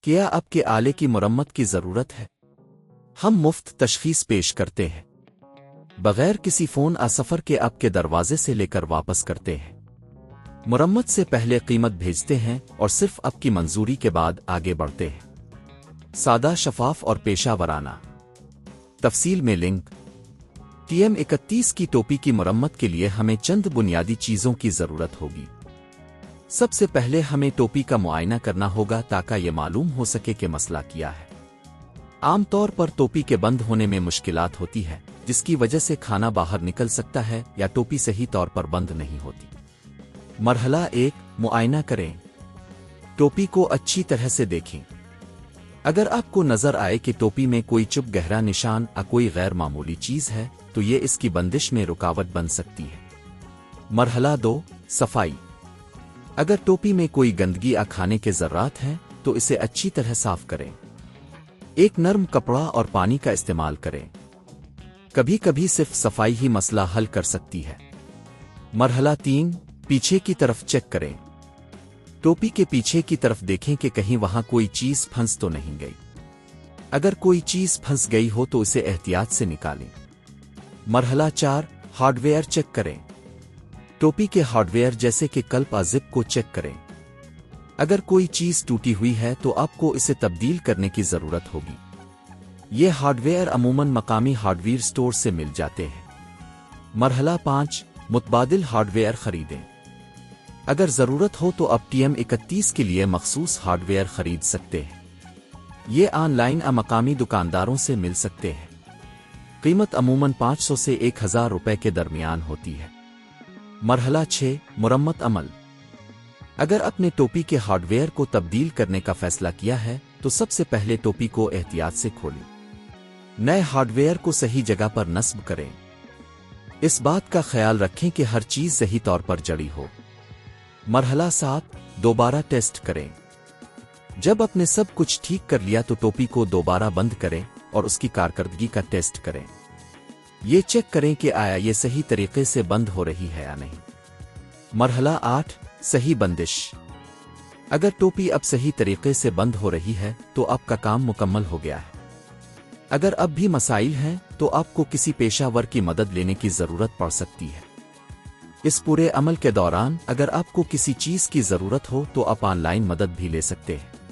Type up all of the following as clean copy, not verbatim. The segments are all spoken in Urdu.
کیا آپ کے آلے کی مرمت کی ضرورت ہے؟ ہم مفت تشخیص پیش کرتے ہیں بغیر کسی فون سفر کے آپ کے دروازے سے لے کر واپس کرتے ہیں۔ مرمت سے پہلے قیمت بھیجتے ہیں اور صرف آپ کی منظوری کے بعد آگے بڑھتے ہیں۔ سادہ، شفاف اور پیشہ ورانہ۔ تفصیل میں لنک۔ TM31 کی ٹوپی کی مرمت کے لیے ہمیں چند بنیادی چیزوں کی ضرورت ہوگی۔ سب سے پہلے ہمیں ٹوپی کا معائنہ کرنا ہوگا تاکہ یہ معلوم ہو سکے کہ مسئلہ کیا ہے۔ عام طور پر ٹوپی کے بند ہونے میں مشکلات ہوتی ہے، جس کی وجہ سے کھانا باہر نکل سکتا ہے یا ٹوپی صحیح طور پر بند نہیں ہوتی۔ مرحلہ 1، معائنہ کریں۔ ٹوپی کو اچھی طرح سے دیکھیں۔ اگر آپ کو نظر آئے کہ ٹوپی میں کوئی چپ گہرا نشان یا کوئی غیر معمولی چیز ہے تو یہ اس کی بندش میں رکاوٹ بن سکتی ہے۔ مرحلہ 2، صفائی۔ اگر ٹوپی میں کوئی گندگی یا کھانے کے ذرات ہیں تو اسے اچھی طرح صاف کریں۔ ایک نرم کپڑا اور پانی کا استعمال کریں۔ کبھی کبھی صرف صفائی ہی مسئلہ حل کر سکتی ہے۔ مرحلہ 3، پیچھے کی طرف چیک کریں۔ ٹوپی کے پیچھے کی طرف دیکھیں کہ کہیں وہاں کوئی چیز پھنس تو نہیں گئی۔ اگر کوئی چیز پھنس گئی ہو تو اسے احتیاط سے نکالیں۔ مرحلہ 4، ہارڈ ویئر چیک کریں۔ ٹوپی کے ہارڈ ویئر جیسے کہ کلپ زپ کو چیک کریں۔ اگر کوئی چیز ٹوٹی ہوئی ہے تو آپ کو اسے تبدیل کرنے کی ضرورت ہوگی۔ یہ ہارڈ ویئر عموماً مقامی ہارڈ ویئر سٹور سے مل جاتے ہیں۔ مرحلہ 5، متبادل ہارڈ ویئر خریدیں۔ اگر ضرورت ہو تو آپ TM31 کے لیے مخصوص ہارڈ ویئر خرید سکتے ہیں۔ یہ آن لائن یا مقامی دکانداروں سے مل سکتے ہیں۔ قیمت عموماً 500 سے 1000 روپے کے درمیان ہوتی ہے۔ مرحلہ 6، مرمت عمل۔ اگر اپنے ٹوپی کے ہارڈ ویئر کو تبدیل کرنے کا فیصلہ کیا ہے تو سب سے پہلے ٹوپی کو احتیاط سے کھولیں۔ نئے ہارڈ ویئر کو صحیح جگہ پر نصب کریں۔ اس بات کا خیال رکھیں کہ ہر چیز صحیح طور پر جڑی ہو۔ مرحلہ 7، دوبارہ ٹیسٹ کریں۔ جب آپ نے سب کچھ ٹھیک کر لیا تو ٹوپی کو دوبارہ بند کریں اور اس کی کارکردگی کا ٹیسٹ کریں۔ یہ چیک کریں کہ آیا یہ صحیح طریقے سے بند ہو رہی ہے یا نہیں۔ مرحلہ 8، صحیح بندش۔ اگر ٹوپی اب صحیح طریقے سے بند ہو رہی ہے تو آپ کا کام مکمل ہو گیا ہے۔ اگر اب بھی مسائل ہیں تو آپ کو کسی پیشہ ور کی مدد لینے کی ضرورت پڑ سکتی ہے۔ اس پورے عمل کے دوران اگر آپ کو کسی چیز کی ضرورت ہو تو آپ آن لائن مدد بھی لے سکتے ہیں۔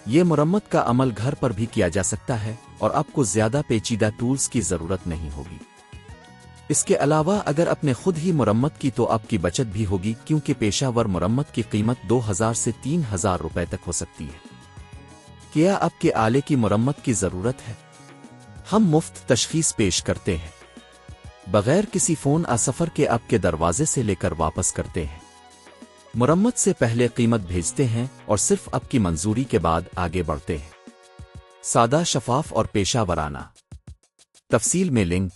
یہ مرمت کا عمل گھر پر بھی کیا جا سکتا ہے اور آپ کو زیادہ پیچیدہ ٹولز کی ضرورت نہیں ہوگی۔ اس کے علاوہ اگر آپ نے خود ہی مرمت کی تو آپ کی بچت بھی ہوگی، کیونکہ پیشہ ور مرمت کی قیمت 2000 سے 3000 روپے تک ہو سکتی ہے۔ کیا آپ کے آلے کی مرمت کی ضرورت ہے؟ ہم مفت تشخیص پیش کرتے ہیں بغیر کسی فون سفر کے آپ کے دروازے سے لے کر واپس کرتے ہیں۔ مرمت سے پہلے قیمت بھیجتے ہیں اور صرف آپ کی منظوری کے بعد آگے بڑھتے ہیں۔ سادہ، شفاف اور پیشہ ورانہ۔ تفصیل میں لنک۔